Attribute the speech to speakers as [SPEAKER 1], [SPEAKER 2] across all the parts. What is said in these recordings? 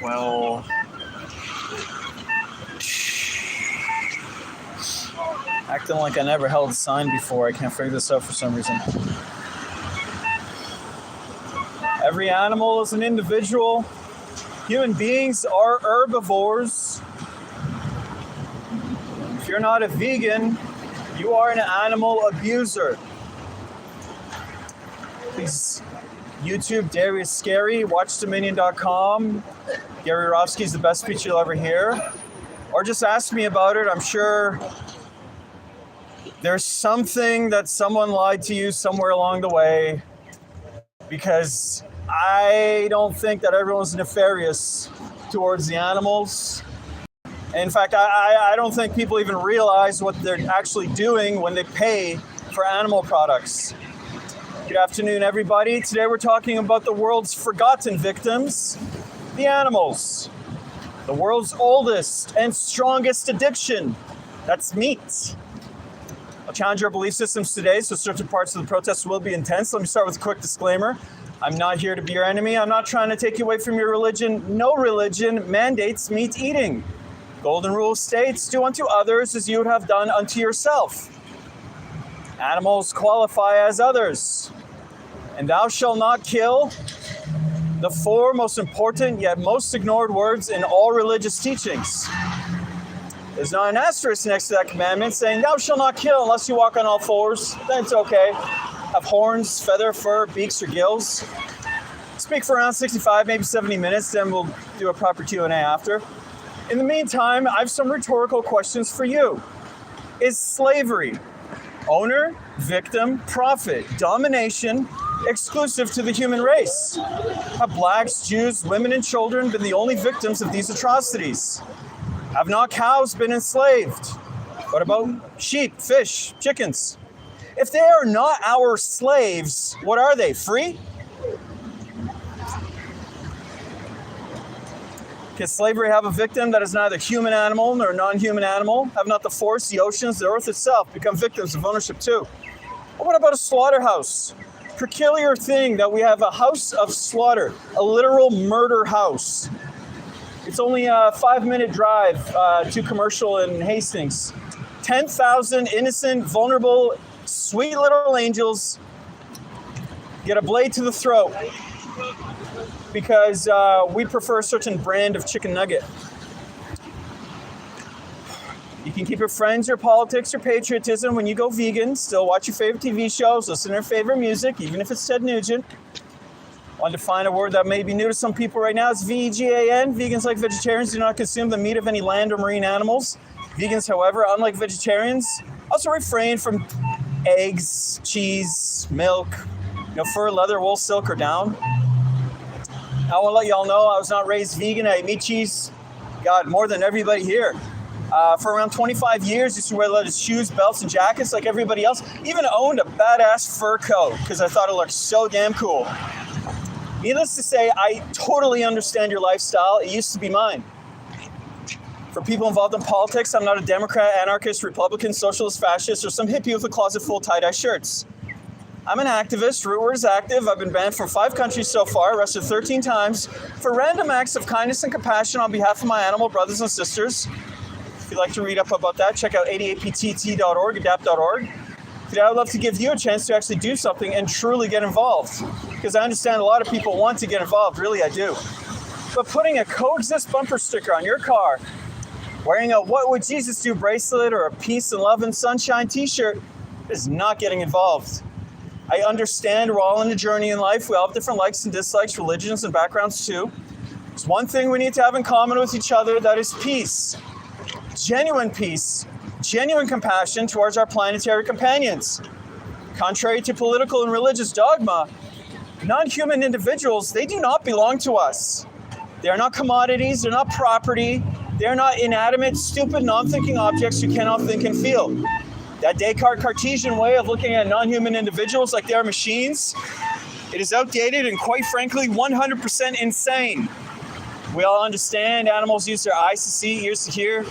[SPEAKER 1] Well, acting like I never held a sign before. I can't figure this out for some reason. Every animal is an individual. Human beings are herbivores. If you're not a vegan, you are an animal abuser. Please YouTube Dairy is Scary, watchdominion.com. Gary Yourofsky is the best speech you'll ever hear. Or just ask me about it. I'm sure there's something that someone lied to you somewhere along the way, because I don't think that everyone's nefarious towards the animals. In fact, I don't think people even realize what they're actually doing when they pay for animal products. Good afternoon, everybody. Today we're talking about the world's forgotten victims, the animals. The world's oldest and strongest addiction, that's meat. I'll challenge our belief systems today, so certain parts of the protest will be intense. Let me start with a quick disclaimer. I'm not here to be your enemy. I'm not trying to take you away from your religion. No religion mandates meat eating. Golden rule states, do unto others as you would have done unto yourself. Animals qualify as others. And thou shalt not kill, the four most important yet most ignored words in all religious teachings. There's not an asterisk next to that commandment saying, thou shalt not kill unless you walk on all fours. Then it's okay. Have horns, feather, fur, beaks, or gills. Speak for around 65, maybe 70 minutes, then we'll do a proper Q&A after. In the meantime, I have some rhetorical questions for you. Is slavery owner, victim, profit, domination, exclusive to the human race? Have blacks, Jews, women, and children been the only victims of these atrocities? Have not cows been enslaved? What about sheep, fish, chickens? If they are not our slaves, what are they? Free? Can slavery have a victim that is neither human animal nor non-human animal? Have not the forest, the oceans, the earth itself become victims of ownership too? Or what about a slaughterhouse? Peculiar thing that we have a house of slaughter, a literal murder house. It's only a 5-minute drive to commercial in Hastings. 10,000 innocent, vulnerable, sweet little angels get a blade to the throat because we prefer a certain brand of chicken nugget. You can keep your friends, your politics, your patriotism when you go vegan. Still watch your favorite TV shows, listen to your favorite music, even if it's Ted Nugent. I want to define a word that may be new to some people right now. It's V-E-G-A-N. Vegans, like vegetarians, do not consume the meat of any land or marine animals. Vegans, however, unlike vegetarians, also refrain from eggs, cheese, milk, fur, leather, wool, silk, or down. I want to let y'all know I was not raised vegan. I ate meat, cheese, God, more than everybody here. For around 25 years, used to wear leather shoes, belts, and jackets like everybody else. Even owned a badass fur coat because I thought it looked so damn cool. Needless to say, I totally understand your lifestyle. It used to be mine. For people involved in politics, I'm not a Democrat, anarchist, Republican, socialist, fascist, or some hippie with a closet full of tie-dye shirts. I'm an activist. Root word is active. I've been banned from 5 countries so far, arrested 13 times for random acts of kindness and compassion on behalf of my animal brothers and sisters. If you'd like to read up about that, check out 88ptt.org, adapt.org. Today, I would love to give you a chance to actually do something and truly get involved, because I understand a lot of people want to get involved. Really, I do. But putting a coexist bumper sticker on your car, wearing a What Would Jesus Do bracelet, or a Peace and Love and Sunshine t-shirt is not getting involved. I understand we're all on a journey in life. We all have different likes and dislikes, religions and backgrounds too. There's one thing we need to have in common with each other, that is peace. Genuine peace, genuine compassion towards our planetary companions. Contrary to political and religious dogma, non-human individuals, they do not belong to us. They are not commodities, they're not property, they are not inanimate, stupid, non-thinking objects who cannot think and feel. That Descartes Cartesian way of looking at non-human individuals like they are machines, it is outdated and quite frankly 100% insane. We all understand animals use their eyes to see, ears to hear,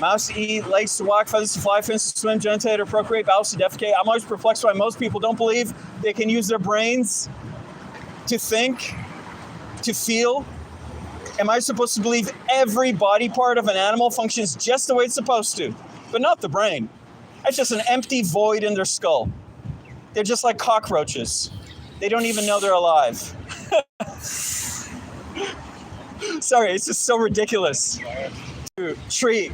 [SPEAKER 1] Mouse to eat, legs to walk, feathers to fly, fins to swim, genitate or procreate, bowels to defecate. I'm always perplexed why most people don't believe they can use their brains to think, to feel. Am I supposed to believe every body part of an animal functions just the way it's supposed to, but not the brain? That's just an empty void in their skull. They're just like cockroaches. They don't even know they're alive. Sorry, it's just so ridiculous to treat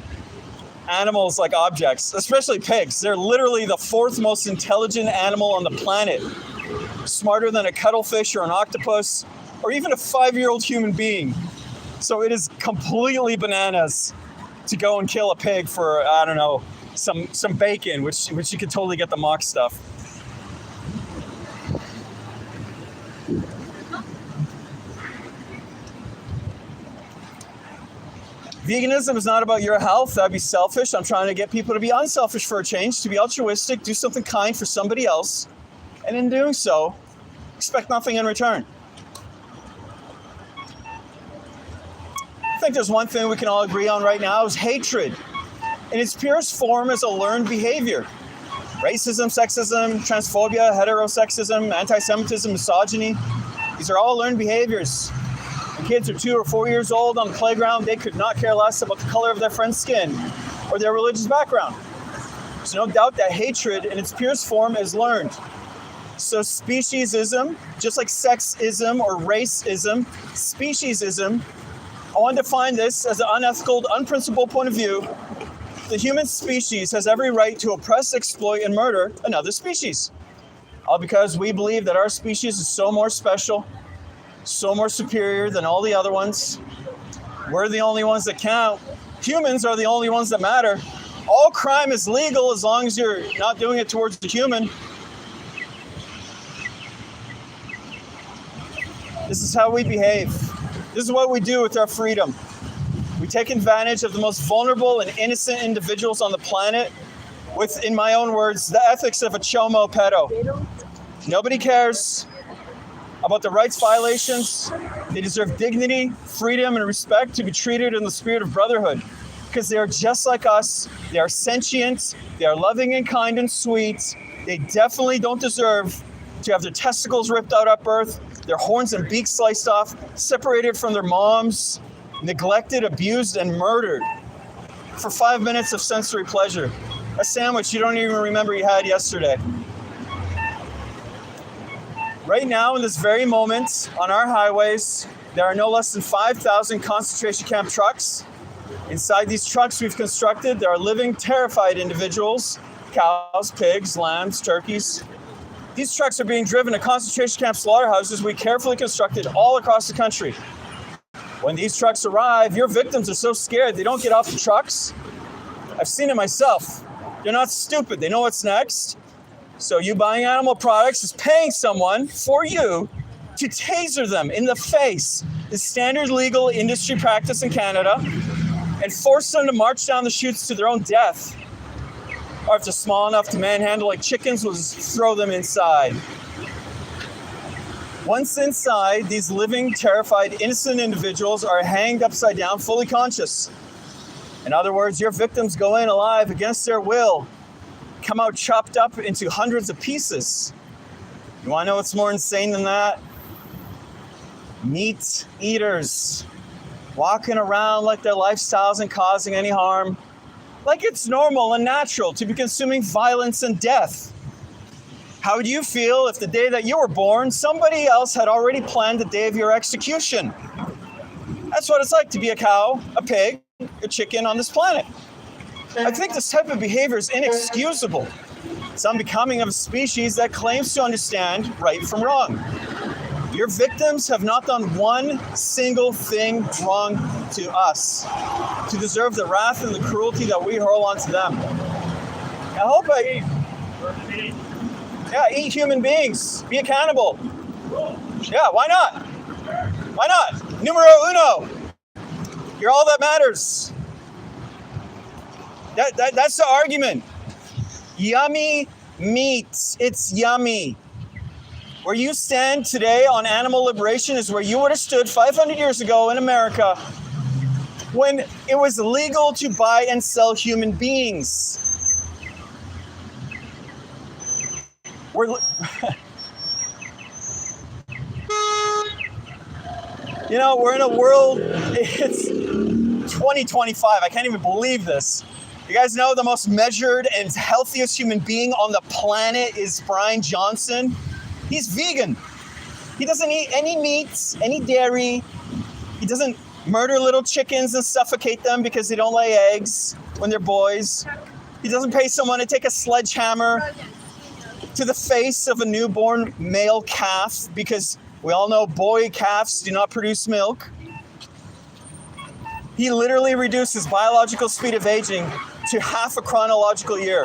[SPEAKER 1] animals like objects, especially pigs. They're literally the fourth most intelligent animal on the planet. Smarter than a cuttlefish or an octopus, or even a 5-year-old human being. So it is completely bananas to go and kill a pig for, I don't know, some bacon, which you could totally get the mock stuff. Veganism is not about your health. That'd be selfish. I'm trying to get people to be unselfish for a change, to be altruistic, do something kind for somebody else, and in doing so, expect nothing in return. I think there's one thing we can all agree on right now is hatred. In its purest form is a learned behavior. Racism, sexism, transphobia, heterosexism, anti-Semitism, misogyny. These are all learned behaviors. When kids are 2 or 4 years old on the playground, they could not care less about the color of their friend's skin or their religious background. There's no doubt that hatred in its purest form is learned. So speciesism, just like sexism or racism, speciesism, I want to define this as an unethical, unprincipled point of view. The human species has every right to oppress, exploit, and murder another species. All because we believe that our species is so more special, so more superior than all the other ones. We're the only ones that count. Humans are the only ones that matter. All crime is legal as long as you're not doing it towards the human. This is how we behave. This is what we do with our freedom. We take advantage of the most vulnerable and innocent individuals on the planet with, in my own words, the ethics of a chomo pedo. Nobody cares about the rights violations. They deserve dignity, freedom, and respect to be treated in the spirit of brotherhood because they are just like us. They are sentient. They are loving and kind and sweet. They definitely don't deserve to have their testicles ripped out at birth, their horns and beaks sliced off, separated from their moms, neglected, abused, and murdered for 5 minutes of sensory pleasure. A sandwich you don't even remember you had yesterday. Right now, in this very moment, on our highways, there are no less than 5,000 concentration camp trucks. Inside these trucks we've constructed, there are living, terrified individuals, cows, pigs, lambs, turkeys. These trucks are being driven to concentration camp slaughterhouses we carefully constructed all across the country. When these trucks arrive, your victims are so scared they don't get off the trucks. I've seen it myself. They're not stupid. They know what's next. So you buying animal products is paying someone for you to taser them in the face, the standard legal industry practice in Canada, and force them to march down the chutes to their own death. Or if they're small enough to manhandle like chickens, we'll just throw them inside. Once inside, these living, terrified, innocent individuals are hanged upside down, fully conscious. In other words, your victims go in alive against their will, come out chopped up into hundreds of pieces. You want to know what's more insane than that? Meat eaters walking around like their lifestyle isn't causing any harm, like it's normal and natural to be consuming violence and death. How would you feel if the day that you were born, somebody else had already planned the day of your execution? That's what it's like to be a cow, a pig, a chicken on this planet. I think this type of behavior is inexcusable. It's unbecoming of a species that claims to understand right from wrong. Your victims have not done one single thing wrong to us to deserve the wrath and the cruelty that we hurl onto them. Eat human beings. Be accountable. Yeah, why not? Why not? Numero uno. You're all that matters. That's the argument. Yummy meat. It's yummy. Where you stand today on animal liberation is where you would have stood 500 years ago in America when it was legal to buy and sell human beings. We're in a world, it's 2025. I can't even believe this. You guys know the most measured and healthiest human being on the planet is Brian Johnson. He's vegan. He doesn't eat any meats, any dairy. He doesn't murder little chickens and suffocate them because they don't lay eggs when they're boys. He doesn't pay someone to take a sledgehammer to the face of a newborn male calf because we all know boy calves do not produce milk. He literally reduces biological speed of aging to half a chronological year.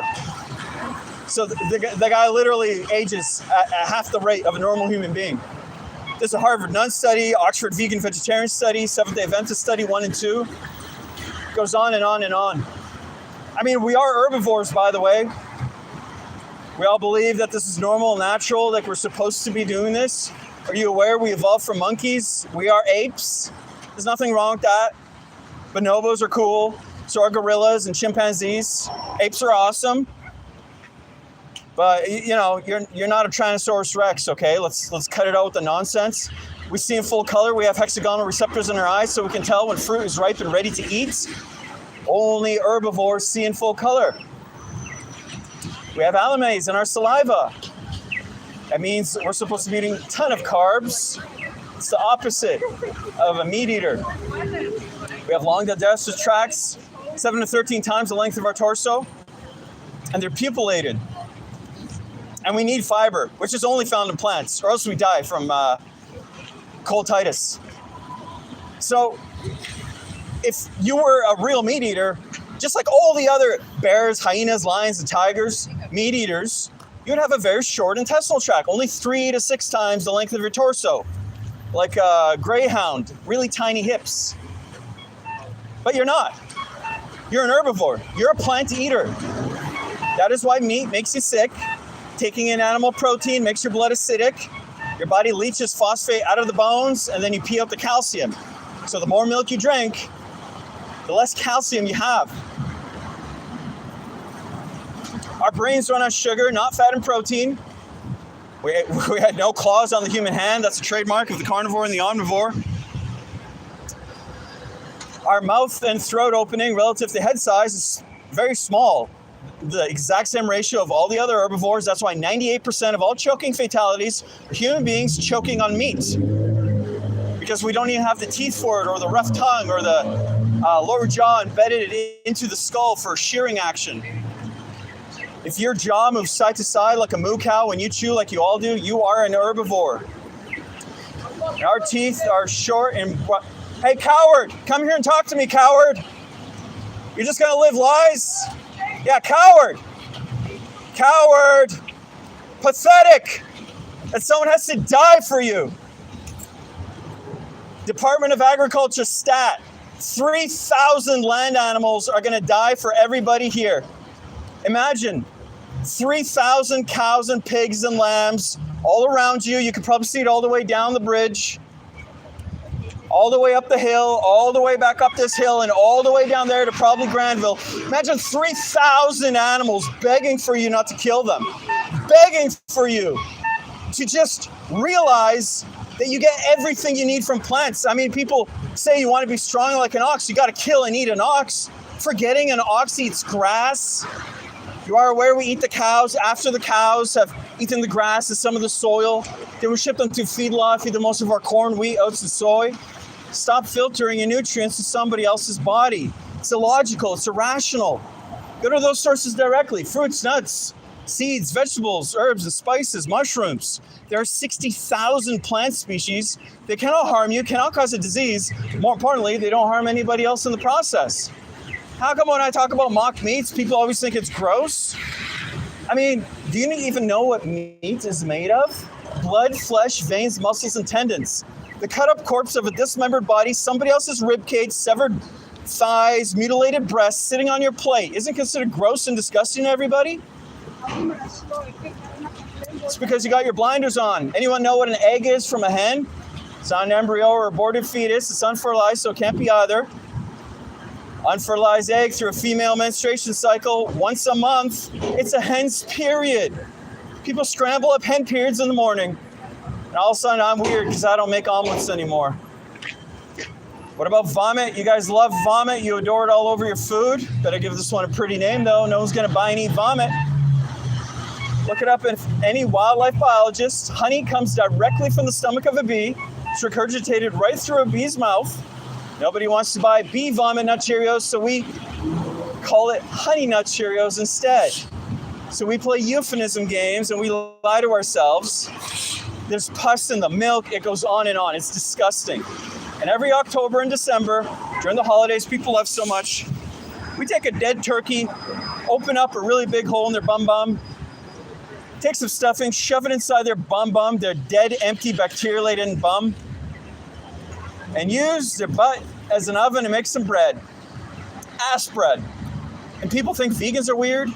[SPEAKER 1] So the guy literally ages at half the rate of a normal human being. There's a Harvard Nun study, Oxford Vegan Vegetarian study, Seventh-day Adventist study 1 and 2. Goes on and on and on. I mean, we are herbivores, by the way. We all believe that this is normal and natural, like we're supposed to be doing this. Are you aware we evolved from monkeys? We are apes. There's nothing wrong with that. Bonobos are cool. So are gorillas and chimpanzees. Apes are awesome. But you're not a Tyrannosaurus Rex, okay? Let's cut it out with the nonsense. We see in full color. We have hexagonal receptors in our eyes so we can tell when fruit is ripe and ready to eat. Only herbivores see in full color. We have allomenes in our saliva. That means we're supposed to be eating a ton of carbs. It's the opposite of a meat eater. We have long digestive tracts, 7 to 13 times the length of our torso, and they're pupillated. And we need fiber, which is only found in plants, or else we die from coltitis. So if you were a real meat eater, just like all the other bears, hyenas, lions, and tigers, meat eaters, you'd have a very short intestinal tract, only 3 to 6 times the length of your torso. Like a greyhound, really tiny hips. But you're not. You're an herbivore. You're a plant eater. That is why meat makes you sick. Taking in animal protein makes your blood acidic. Your body leaches phosphate out of the bones, and then you pee out the calcium. So the more milk you drink, the less calcium you have. Our brains run on sugar, not fat and protein. We had no claws on the human hand. That's a trademark of the carnivore and the omnivore. Our mouth and throat opening relative to head size is very small. The exact same ratio of all the other herbivores. That's why 98% of all choking fatalities are human beings choking on meat. Because we don't even have the teeth for it, or the rough tongue, or the lower jaw embedded into the skull for shearing action. If your jaw moves side to side like a moo cow when you chew like you all do, you are an herbivore. Our teeth are short and... Hey, coward! Come here and talk to me, coward! You're just gonna live lies? Yeah, coward! Coward! Pathetic! That someone has to die for you. Department of Agriculture stat. 3,000 land animals are gonna die for everybody here. Imagine 3,000 cows and pigs and lambs all around you. You could probably see it all the way down the bridge, all the way up the hill, all the way back up this hill, and all the way down there to probably Granville. Imagine 3,000 animals begging for you not to kill them, begging for you to just realize that you get everything you need from plants. I mean, people say you want to be strong like an ox, you got to kill and eat an ox, forgetting an ox eats grass. You are aware we eat the cows after the cows have eaten the grass and some of the soil. Then we ship them to feedlot, feed them most of our corn, wheat, oats, and soy. Stop filtering your nutrients to somebody else's body. It's illogical. It's irrational. Go to those sources directly. Fruits, nuts, seeds, vegetables, herbs, and spices, mushrooms. There are 60,000 plant species. They cannot harm you, cannot cause a disease. More importantly, they don't harm anybody else in the process. How come when I talk about mock meats, people always think it's gross? I mean, do you even know what meat is made of? Blood, flesh, veins, muscles, and tendons. The cut-up corpse of a dismembered body, somebody else's ribcage, severed thighs, mutilated breasts sitting on your plate isn't considered gross and disgusting to everybody? It's because you got your blinders on. Anyone know what an egg is from a hen? It's not an embryo or aborted fetus. It's unfertilized, so it can't be either. Unfertilized egg through a female menstruation cycle once a month. It's a hen's period. People scramble up hen periods in the morning. And all of a sudden I'm weird because I don't make omelets anymore. What about vomit? You guys love vomit. You adore it all over your food. Better give this one a pretty name though. No one's gonna buy and eat vomit. Look it up in any wildlife biologist. Honey comes directly from the stomach of a bee. It's regurgitated right through a bee's mouth. Nobody wants to buy bee vomit nut Cheerios, so we call it honey nut Cheerios instead. So we play euphemism games and we lie to ourselves. There's pus in the milk. It goes on and on. It's disgusting. And every October and December, during the holidays people love so much, we take a dead turkey, open up a really big hole in their bum, take some stuffing, shove it inside their bum, their dead, empty, bacteria-laden bum, and use their butt as an oven to make some bread. Ass bread. And people think vegans are weird.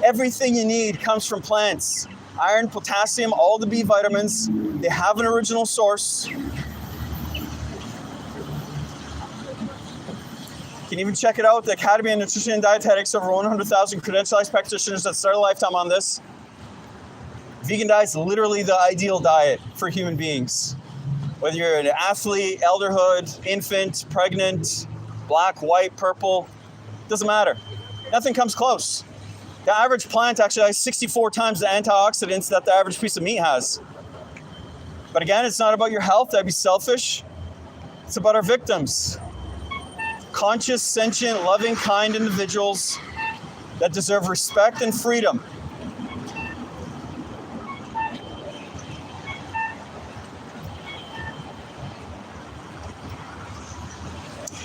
[SPEAKER 1] Everything you need comes from plants. Iron, potassium, all the B vitamins. They have an original source. You can even check it out. The Academy of Nutrition and Dietetics, over 100,000 credentialized practitioners that start a lifetime on this. Vegan diet is literally the ideal diet for human beings. Whether you're an athlete, elderhood, infant, pregnant, black, white, purple, doesn't matter. Nothing comes close. The average plant actually has 64 times the antioxidants that the average piece of meat has. But again, it's not about your health. That'd be selfish. It's about our victims. Conscious, sentient, loving, kind individuals that deserve respect and freedom.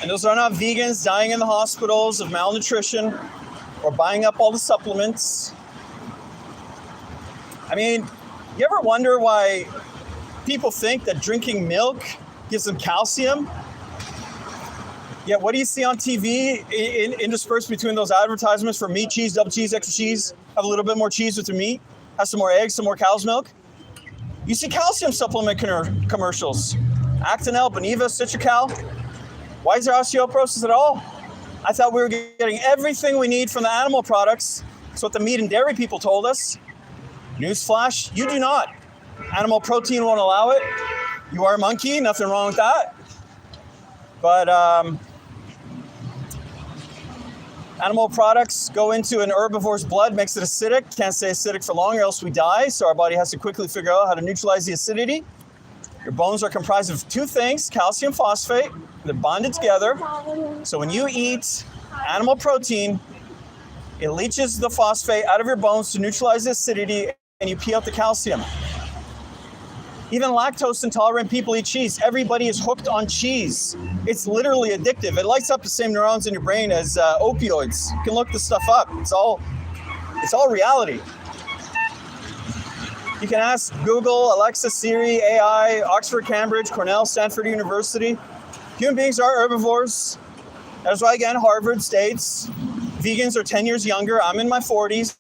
[SPEAKER 1] And those are not vegans dying in the hospitals of malnutrition or buying up all the supplements. I mean, you ever wonder why people think that drinking milk gives them calcium? Yeah, what do you see on TV interspersed between those advertisements for meat, cheese, double cheese, extra cheese? Have a little bit more cheese with your meat? Have some more eggs, some more cow's milk? You see calcium supplement commercials. Actonel, Boniva, Citracal. Why is there osteoporosis at all? I thought we were getting everything we need from the animal products. That's what the meat and dairy people told us. Newsflash, you do not. Animal protein won't allow it. You are a monkey, nothing wrong with that. But animal products go into an herbivore's blood, makes it acidic. Can't stay acidic for long or else we die. So our body has to quickly figure out how to neutralize the acidity. Your bones are comprised of two things, calcium phosphate. They're bonded together. So when you eat animal protein, it leaches the phosphate out of your bones to neutralize the acidity and you pee out the calcium. Even lactose intolerant people eat cheese. Everybody is hooked on cheese. It's literally addictive. It lights up the same neurons in your brain as opioids. You can look this stuff up. It's all reality. You can ask Google, Alexa, Siri, AI, Oxford, Cambridge, Cornell, Stanford University. Human beings are herbivores. That's why, again, Harvard states vegans are 10 years younger. I'm in my 40s.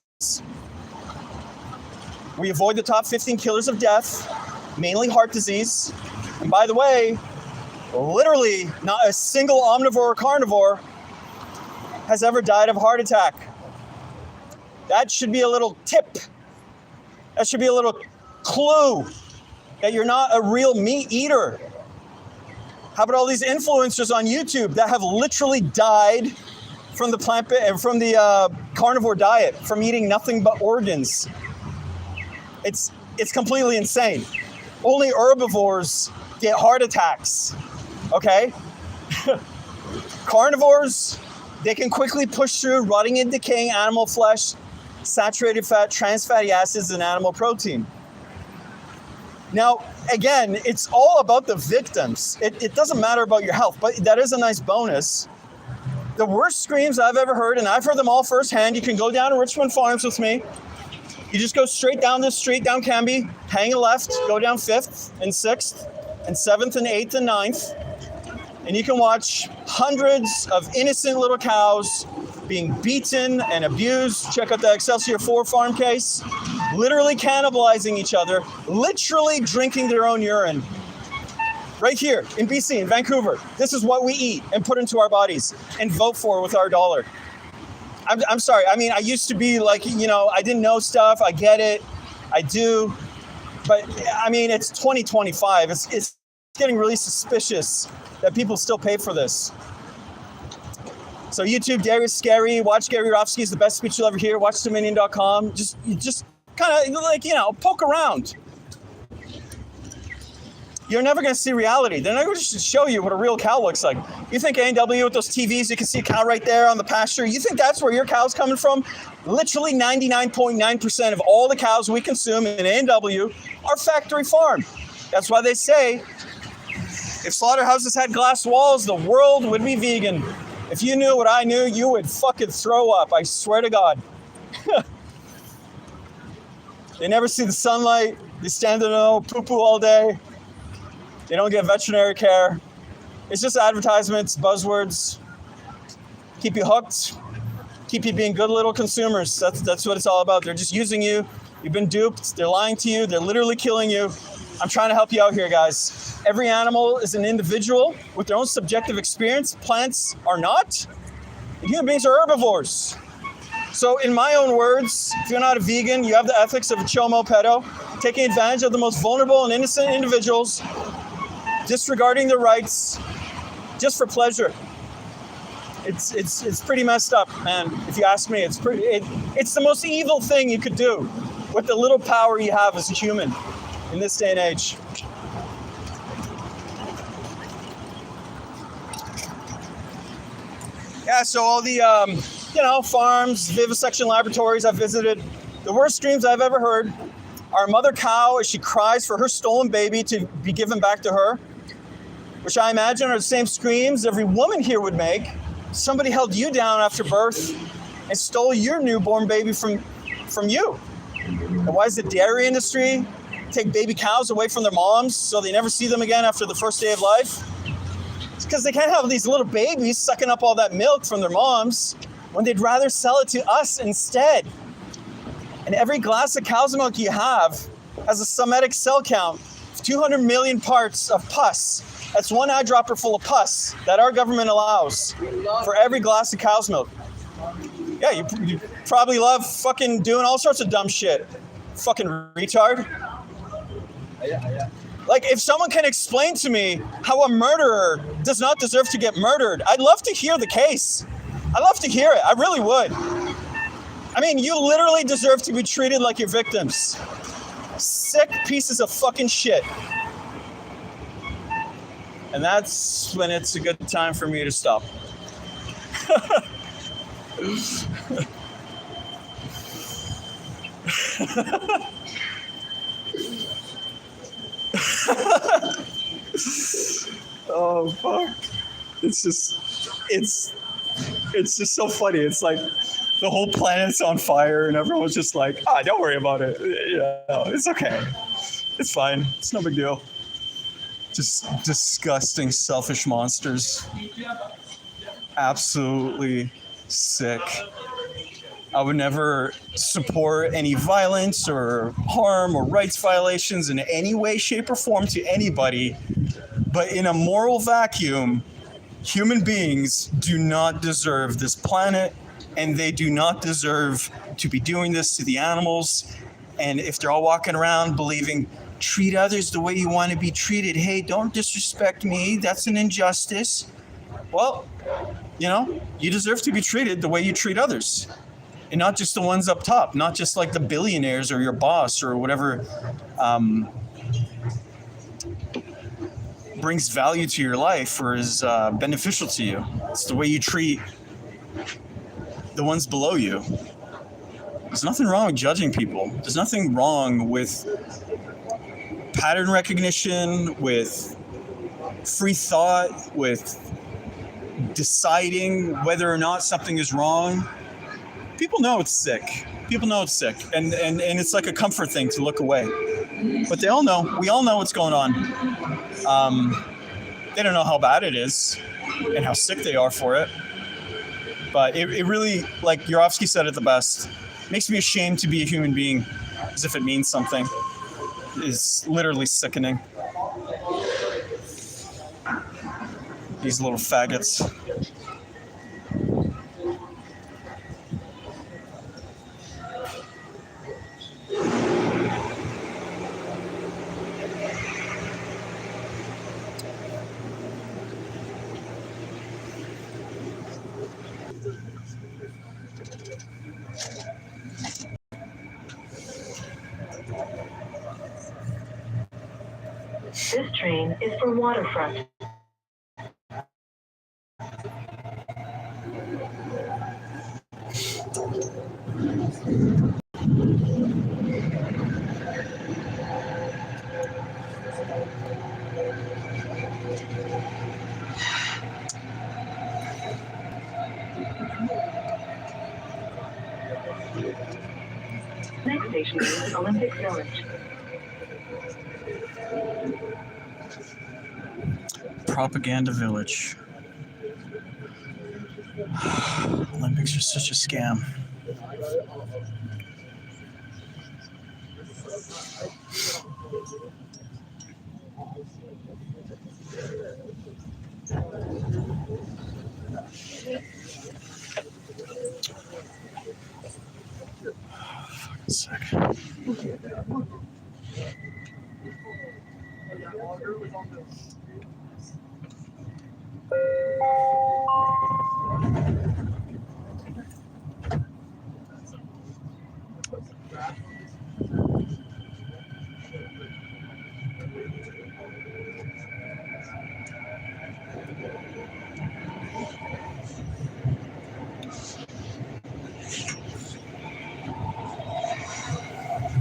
[SPEAKER 1] We avoid the top 15 killers of death, mainly heart disease. And by the way, literally not a single omnivore or carnivore has ever died of a heart attack. That should be a little tip. That should be a little clue that you're not a real meat eater. How about all these influencers on YouTube that have literally died from the carnivore diet, from eating nothing but organs? It's completely insane. Only herbivores get heart attacks, okay? Carnivores, they can quickly push through rotting and decaying animal flesh, saturated fat, trans fatty acids, and animal protein. Now, again, it's all about the victims. It doesn't matter about your health, but that is a nice bonus. The worst screams I've ever heard, and I've heard them all firsthand. You can go down to Richmond Farms with me. You just go straight down this street, down Canby, hang a left, go down 5th and 6th and 7th and 8th and 9th, and you can watch hundreds of innocent little cows being beaten and abused. Check out the Excelsior 4 farm case. Literally cannibalizing each other, literally drinking their own urine. right here in BC, in Vancouver. This is what we eat and put into our bodies and vote for with our dollar. I'm sorry. I mean, I used to be like, I didn't know stuff. I get it. I do. But I mean, it's 2025. It's getting really suspicious that people still pay for this. So YouTube, Dare is scary. Watch Gary Yourofsky is the best speech you'll ever hear. Watch Dominion.com. Just kind of like, poke around. You're never going to see reality. They're not going to show you what a real cow looks like. You think A&W with those TVs, you can see a cow right there on the pasture. You think that's where your cow's coming from? Literally 99.9% of all the cows we consume in A&W are factory farm. That's why they say if slaughterhouses had glass walls, the world would be vegan. If you knew what I knew, you would fucking throw up. I swear to God. They never see the sunlight. They stand in poo-poo all day. They don't get veterinary care. It's just advertisements, buzzwords. Keep you hooked. Keep you being good little consumers. That's what it's all about. They're just using you. You've been duped. They're lying to you. They're literally killing you. I'm trying to help you out here, guys. Every animal is an individual with their own subjective experience. Plants are not. And human beings are herbivores. So in my own words, if you're not a vegan, you have the ethics of a chomo pedo, taking advantage of the most vulnerable and innocent individuals, disregarding their rights just for pleasure. It's pretty messed up, man. If you ask me, it's the most evil thing you could do with the little power you have as a human in this day and age. Yeah, so all the farms, vivisection laboratories I've visited, the worst screams I've ever heard are a mother cow as she cries for her stolen baby to be given back to her, which I imagine are the same screams every woman here would make. Somebody held you down after birth and stole your newborn baby from you. And why does the dairy industry take baby cows away from their moms so they never see them again after the first day of life? It's because they can't have these little babies sucking up all that milk from their moms when they'd rather sell it to us instead. And every glass of cow's milk you have has a somatic cell count of 200 million parts of pus. That's one eyedropper full of pus that our government allows for every glass of cow's milk. Yeah, you probably love fucking doing all sorts of dumb shit. Fucking retard. Like, if someone can explain to me how a murderer does not deserve to get murdered, I'd love to hear the case. I'd love to hear it. I really would. I mean, you literally deserve to be treated like your victims. Sick pieces of fucking shit. And that's when it's a good time for me to stop. Oh, fuck. It's just so funny. It's like the whole planet's on fire and everyone's just like, don't worry about it. It's okay. It's fine. It's no big deal. Just disgusting, selfish monsters. Absolutely sick. I would never support any violence or harm or rights violations in any way, shape, or form to anybody. But in a moral vacuum, human beings do not deserve this planet, and they do not deserve to be doing this to the animals. And if they're all walking around believing, treat others the way you want to be treated. Hey, don't disrespect me. That's an injustice. Well, you deserve to be treated the way you treat others. And not just the ones up top, not just like the billionaires or your boss or whatever brings value to your life or is beneficial to you. It's the way you treat the ones below you. There's nothing wrong with judging people. There's nothing wrong with pattern recognition, with free thought, with deciding whether or not something is wrong. People know it's sick. And it's like a comfort thing to look away. But they all know. We all know what's going on. They don't know how bad it is and how sick they are for it. But it really, like Yourofsky said it the best, makes me ashamed to be a human being, as if it means something. It's literally sickening. These little faggots.
[SPEAKER 2] This train is for Waterfront. Next station is Olympic Village.
[SPEAKER 1] Propaganda Village. Olympics are such a scam. Fucking sick.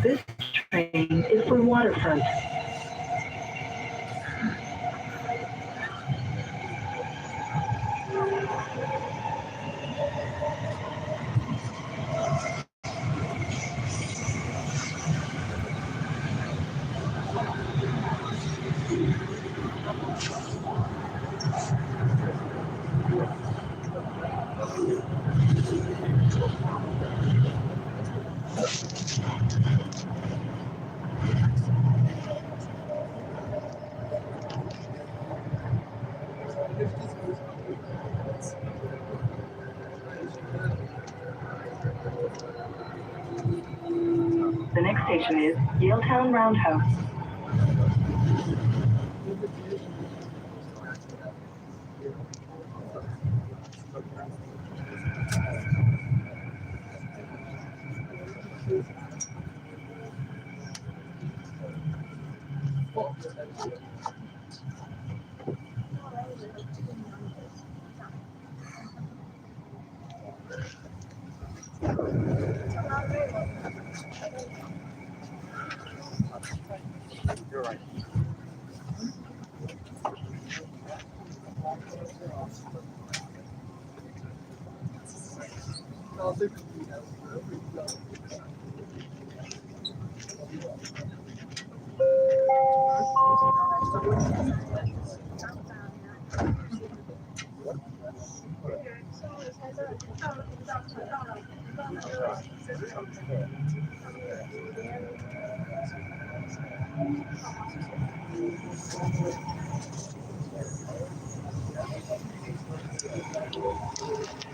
[SPEAKER 2] This train is for Waterfront. The next station is Yaletown Roundhouse.
[SPEAKER 3] You're right.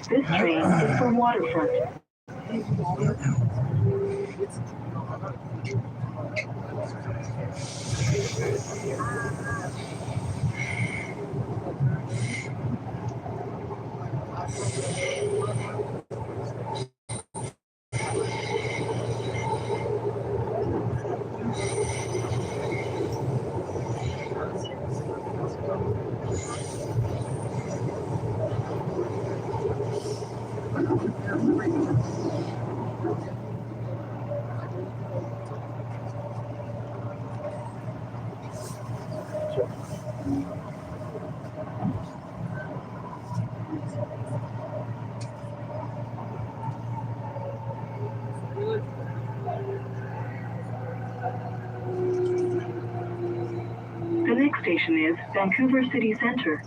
[SPEAKER 2] This train is for Waterfront. The next station is Vancouver City Centre.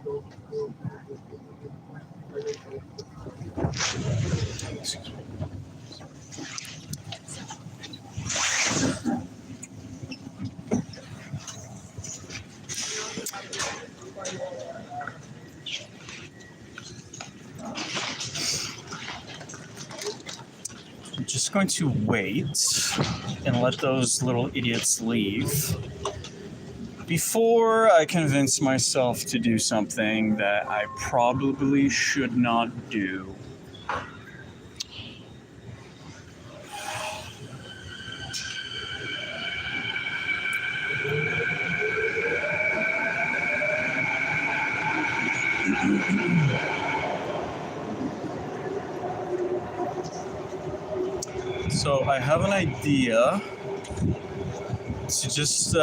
[SPEAKER 1] I'm just going to wait and let those little idiots leave before I convince myself to do something that I probably should not do. So I have an idea to just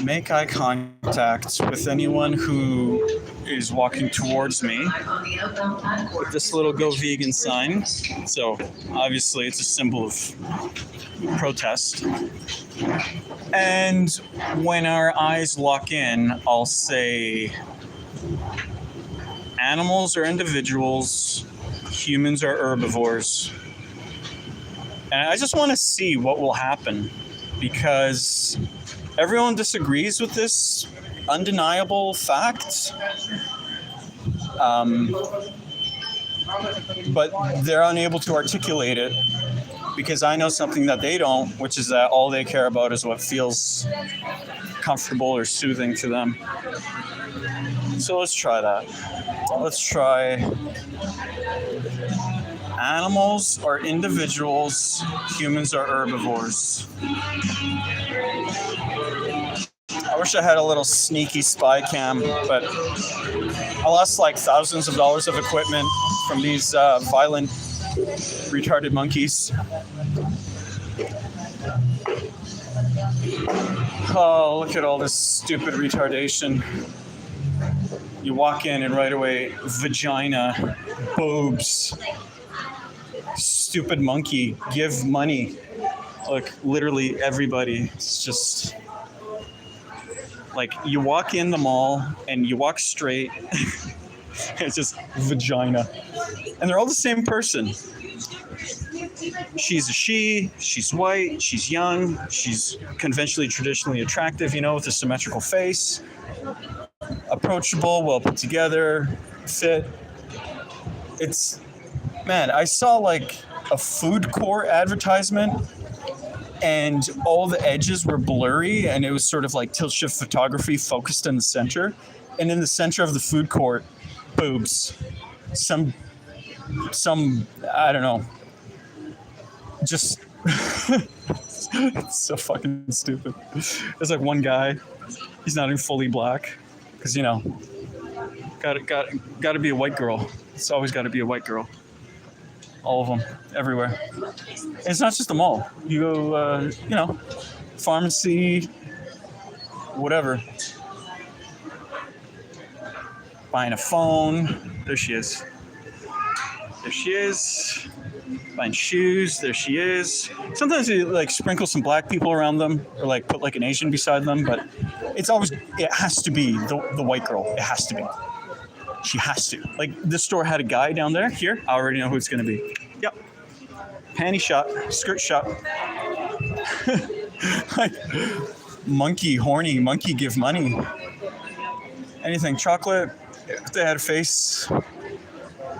[SPEAKER 1] make eye contact with anyone who is walking towards me with this little Go Vegan sign. So obviously it's a symbol of protest. And when our eyes lock in, I'll say animals are individuals, humans are herbivores. And I just want to see what will happen, because everyone disagrees with this undeniable fact. But they're unable to articulate it because I know something that they don't, which is that all they care about is what feels comfortable or soothing to them. So let's try that. Let's try animals are individuals, humans are herbivores. I wish I had a little sneaky spy cam, but I lost like thousands of dollars of equipment from these violent, retarded monkeys. Oh, look at all this stupid retardation. You walk in and right away, vagina, boobs, stupid monkey, give money. Like literally everybody. It's just like you walk in the mall and you walk straight. It's just vagina. And they're all the same person. She's a she, she's white, she's young, she's conventionally, traditionally attractive, with a symmetrical face. Approachable, well put together, fit. It's, man, I saw like a food court advertisement and all the edges were blurry and it was sort of like tilt shift photography focused in the center. And in the center of the food court, boobs. Some I don't know. Just it's so fucking stupid. There's like one guy, he's not even fully black. Because, gotta be a white girl. It's always gotta be a white girl. All of them, everywhere. And it's not just the mall. You go, pharmacy, whatever. Buying a phone. There she is. There she is. Buying shoes. There she is. Sometimes you like sprinkle some black people around them, or like put like an Asian beside them, but it has to be the white girl. It has to be. She has to. Like this store had a guy down there. Here, I already know who it's gonna be. Yep. Panty shot, skirt shot. Like monkey, horny, monkey give money. Anything chocolate. If they had a face,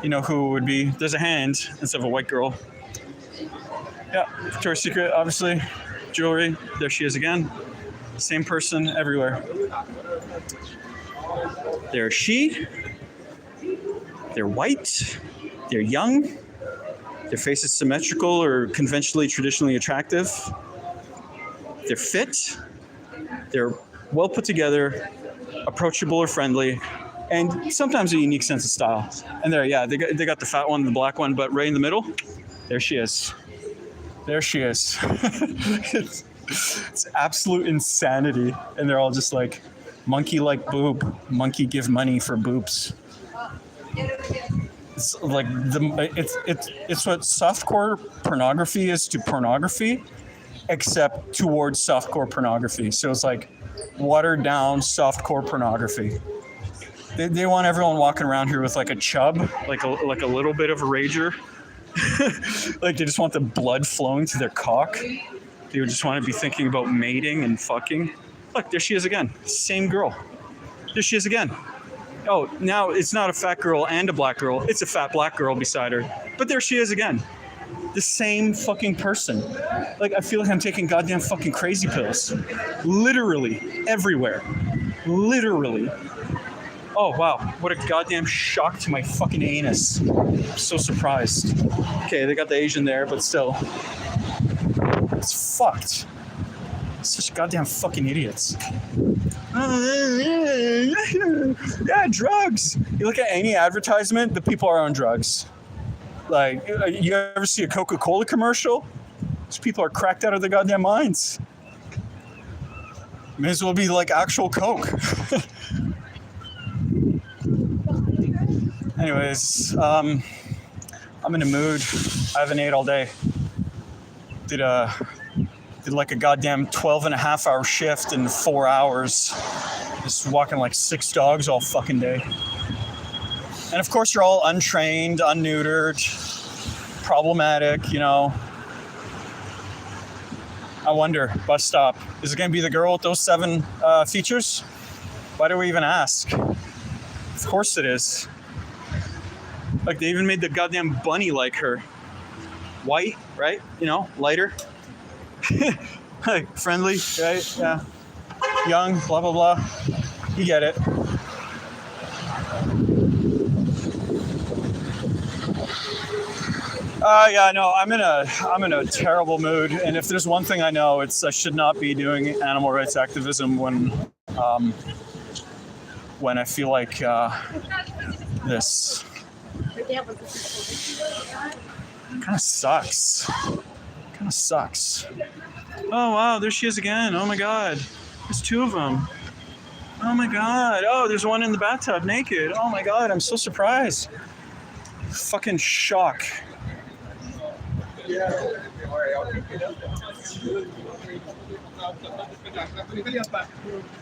[SPEAKER 1] you know who it would be. There's a hand instead of a white girl. Yeah, Victoria's Secret, obviously. Jewelry, there she is again. Same person everywhere. They're she. They're white. They're young. Their face is symmetrical or conventionally, traditionally attractive. They're fit. They're well put together, approachable or friendly, and sometimes a unique sense of style. And they got the fat one and the black one, but right in the middle, there she is. There she is. It's absolute insanity. And they're all just like, monkey like boob, monkey give money for boobs. It's like it's what softcore pornography is to pornography. except towards softcore pornography. So it's like watered down softcore pornography. They want everyone walking around here with like a chub, like a little bit of a rager. Like they just want the blood flowing to their cock. They would just want to be thinking about mating and fucking. Look, there she is again. Same girl. There she is again. Oh, now it's not a fat girl and a black girl. It's a fat black girl beside her. But there she is again. The same fucking person. Like, I feel like I'm taking goddamn fucking crazy pills. Literally. Everywhere. Literally. Oh, wow. What a goddamn shock to my fucking anus. I'm so surprised. Okay, they got the Asian there, but still. It's fucked. Such goddamn fucking idiots. Yeah, drugs. You look at any advertisement, the people are on drugs. Like, you ever see a Coca-Cola commercial? These people are cracked out of their goddamn minds. May as well be like actual Coke. Anyways, I'm in a mood. I haven't ate all day. Did like a goddamn 12 and a half hour shift in 4 hours. Just walking like 6 dogs all fucking day. And of course you're all untrained, unneutered, problematic, you know. I wonder, bus stop, is it gonna be the girl with those 7 features? Why do we even ask? Of course it is. Like they even made the goddamn bunny like her. White, right? You know, lighter. Friendly, right? Yeah. Young, blah, blah, blah. You get it. Yeah, no, I'm in a terrible mood. And if there's one thing I know, it's I should not be doing animal rights activism when I feel like this. Kind of sucks. Oh, wow, there she is again. Oh, my God. There's 2 of them. Oh, my God. Oh, there's one in the bathtub naked. Oh, my God, I'm so surprised. Fucking shock.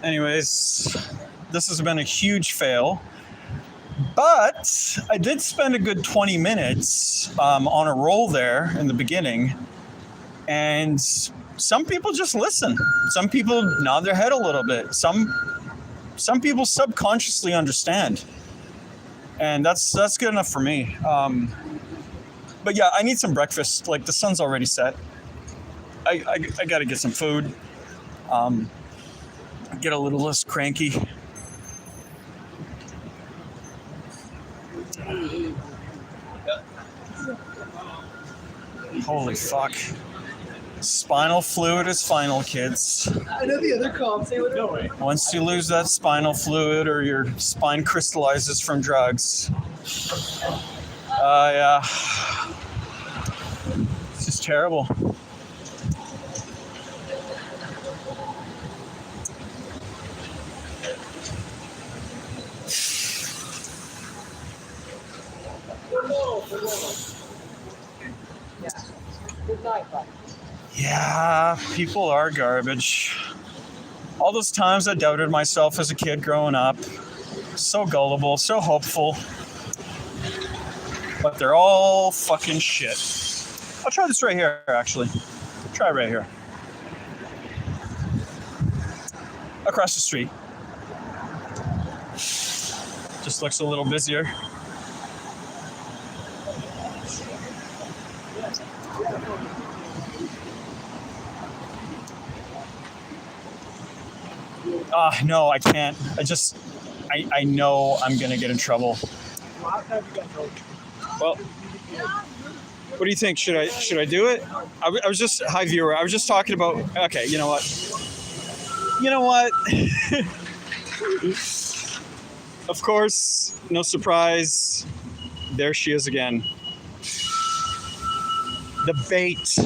[SPEAKER 1] Anyways, this has been a huge fail. But I did spend a good 20 minutes on a roll there in the beginning. And some people just listen. Some people nod their head a little bit. Some people subconsciously understand. And that's good enough for me. But yeah, I need some breakfast. Like the sun's already set. I got to get some food. Get a little less cranky. Holy fuck. Spinal fluid is final, kids.
[SPEAKER 3] I know the other comps say what. No way.
[SPEAKER 1] Once you lose that spinal fluid or your spine crystallizes from drugs. Yeah. It's just terrible. Yeah, people are garbage. All those times I doubted myself as a kid growing up. So gullible, so hopeful. But they're all fucking shit. I'll try this right here, actually. Try it right here. Across the street. Just looks a little busier. No, I can't. I know I'm gonna get in trouble. Well, what do you think? Should I do it? I was just, hi viewer, I was just talking about, okay, you know what? Of course, no surprise, there she is again. The bait.